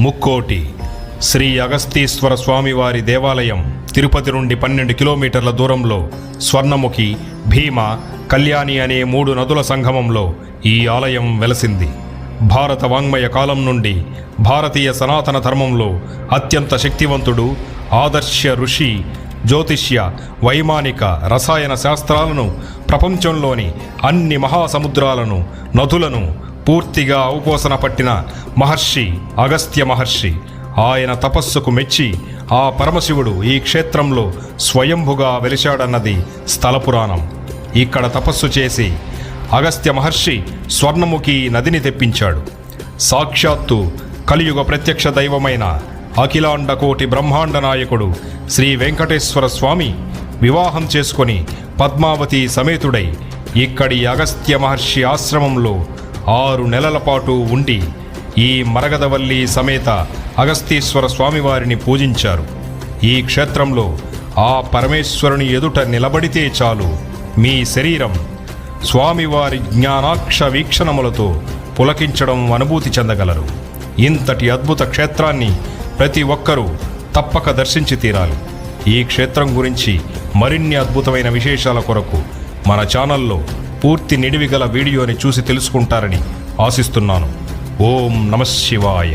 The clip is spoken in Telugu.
ముక్కోటి శ్రీ అగస్తీశ్వర స్వామివారి దేవాలయం తిరుపతి నుండి 12 కిలోమీటర్ల దూరంలో స్వర్ణముఖి, భీమ, కళ్యాణి అనే 3 నదుల సంగమంలో ఈ ఆలయం వెలసింది. భారత వాంగ్మయ కాలం నుండి భారతీయ సనాతన ధర్మంలో అత్యంత శక్తివంతుడు, ఆదర్శ ఋషి, జ్యోతిష్య, వైమానిక, రసాయన శాస్త్రాలను, ప్రపంచంలోని అన్ని మహాసముద్రాలను, నదులను పూర్తిగా ఔపోసన పట్టిన మహర్షి అగస్త్య మహర్షి. ఆయన తపస్సుకు మెచ్చి ఆ పరమశివుడు ఈ క్షేత్రంలో స్వయంభుగా వెలిశాడన్నది స్థల పురాణం. ఇక్కడ తపస్సు చేసి అగస్త్య మహర్షి స్వర్ణముఖి నదిని తెప్పించాడు. సాక్షాత్తు కలియుగ ప్రత్యక్ష దైవమైన అఖిలాండ కోటి బ్రహ్మాండ నాయకుడు శ్రీ వెంకటేశ్వర స్వామి వివాహం చేసుకొని పద్మావతి సమేతుడై ఇక్కడి అగస్త్య మహర్షి ఆశ్రమంలో 6 నెలల పాటు ఉండి ఈ మరగదవల్లి సమేత అగస్తీశ్వర స్వామివారిని పూజించారు. ఈ క్షేత్రంలో ఆ పరమేశ్వరుని ఎదుట నిలబడితే చాలు మీ శరీరం స్వామివారి జ్ఞానాక్ష వీక్షణములతో పులకించడం అనుభూతి చెందగలరు. ఇంతటి అద్భుత క్షేత్రాన్ని ప్రతి ఒక్కరూ తప్పక దర్శించి తీరాలి. ఈ క్షేత్రం గురించి మరిన్ని అద్భుతమైన విశేషాల కొరకు మన ఛానల్లో పూర్తి నిడివిగల వీడియోని చూసి తెలుసుకుంటారని ఆశిస్తున్నాను. ఓం నమః శివాయ.